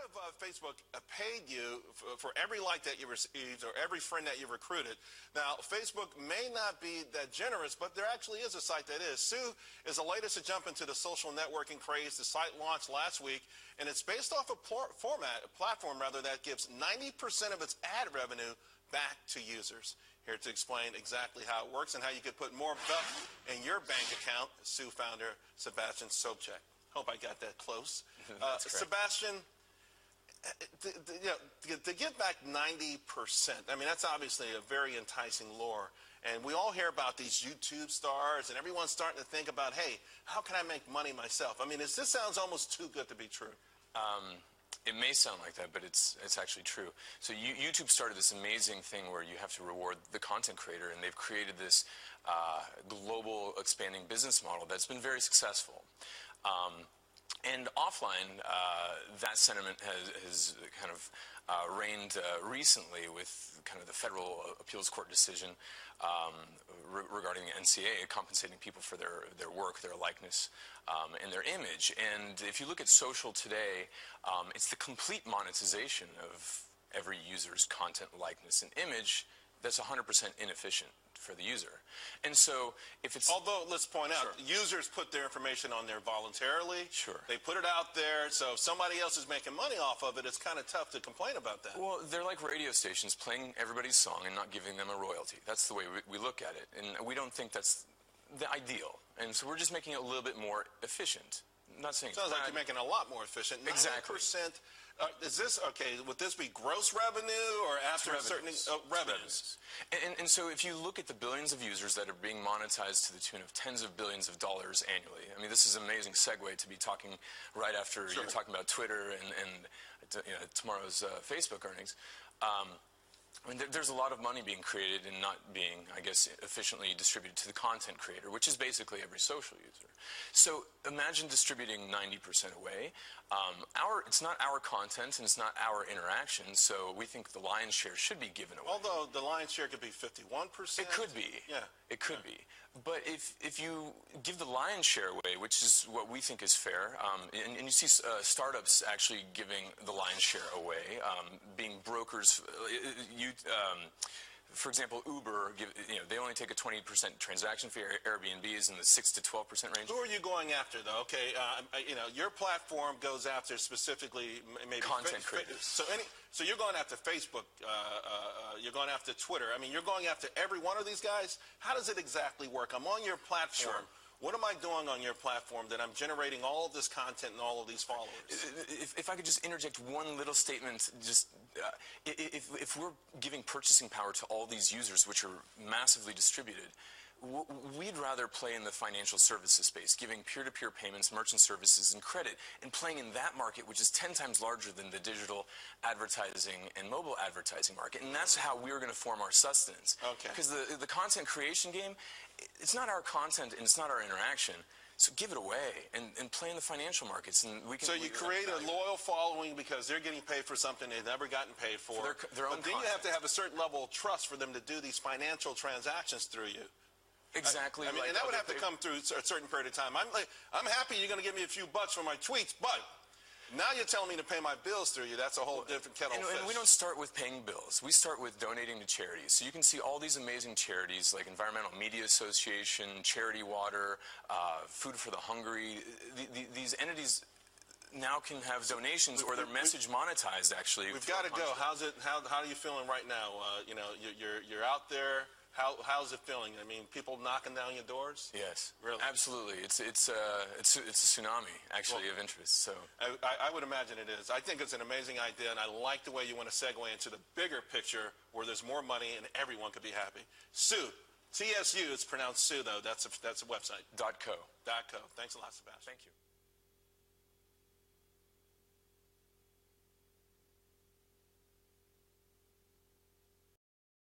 if Facebook paid you for every like that you received or every friend that you recruited? Now, Facebook may not be that generous, but there actually is a site that is. Sue is the latest to jump into the social networking craze. The site launched last week, and it's based off a platform that gives 90% of its ad revenue back to users. Here to explain exactly how it works and how you could put more bucks in your bank account, Sue founder Sebastian Sobczak. Hope I got that close. Sebastian, to give back 90%, I mean, that's obviously a very enticing lure. And we all hear about these YouTube stars, and everyone's starting to think about, hey, how can I make money myself? I mean, this sounds almost too good to be true. It may sound like that, but it's actually true. So YouTube started this amazing thing where you have to reward the content creator, and they've created this global expanding business model that's been very successful. And offline, that sentiment has kind of reigned recently with kind of the federal appeals court decision regarding the NCA compensating people for their work, their likeness, and their image. And if you look at social today, it's the complete monetization of every user's content, likeness, and image that's 100% inefficient for the user. And so if it's... Although, let's point out, users put their information on there voluntarily. Sure. They put it out there, so if somebody else is making money off of it, it's kind of tough to complain about that. Well, they're like radio stations playing everybody's song and not giving them a royalty. That's the way we look at it. And we don't think that's the ideal. And so we're just making it a little bit more efficient. I'm not saying sounds like you're making it a lot more efficient. 90%. Exactly. Is this, okay, would this be gross revenue or after a certain revenues? And so if you look at the billions of users that are being monetized to the tune of tens of billions of dollars annually, I mean, this is an amazing segue to be talking right after you're talking about Twitter and tomorrow's Facebook earnings. I mean, there's a lot of money being created and not being, I guess, efficiently distributed to the content creator, which is basically every social user. So imagine distributing 90% away. It's not our content and it's not our interaction, so we think the lion's share should be given away. Although the lion's share could be 51%. It could be. Yeah. It could be. But if you give the lion's share away, which is what we think is fair, and you see startups actually giving the lion's share away, being brokers, for example, Uber, they only take a 20% transaction fee. Airbnb is in the 6 to 12% range. Who are you going after, though? Okay, your platform goes after specifically maybe content creators. So you're going after Facebook. You're going after Twitter. I mean, you're going after every one of these guys. How does it exactly work? I'm on your platform. Sure. What am I doing on your platform that I'm generating all of this content and all of these followers? If I could just interject one little statement, just if we're giving purchasing power to all these users, which are massively distributed, we'd rather play in the financial services space, giving peer-to-peer payments, merchant services, and credit, and playing in that market, which is 10 times larger than the digital advertising and mobile advertising market. And that's how we're going to form our sustenance. Okay. Because the content creation game, it's not our content and it's not our interaction. So give it away and play in the financial markets. And we can. So you create a loyal following because they're getting paid for something they've never gotten paid for. Their own but then you have to have a certain level of trust for them to do these financial transactions through you. Exactly. I mean, and that would have to come through a certain period of time. I'm happy you're going to give me a few bucks for my tweets, but now you're telling me to pay my bills through you. That's a whole different kettle of fish. And we don't start with paying bills. We start with donating to charities. So you can see all these amazing charities like Environmental Media Association, Charity Water, Food for the Hungry. These entities now can have donations or their message monetized, actually. We've got to go. How are you feeling right now? You're out there. How's it feeling? I mean, people knocking down your doors? Yes, really, absolutely. It's a tsunami actually of interest. So I would imagine it is. I think it's an amazing idea, and I like the way you want to segue into the bigger picture where there's more money and everyone could be happy. Sue, TSU. It's pronounced Sue though. That's a website. .co. Thanks a lot, Sebastian. Thank you.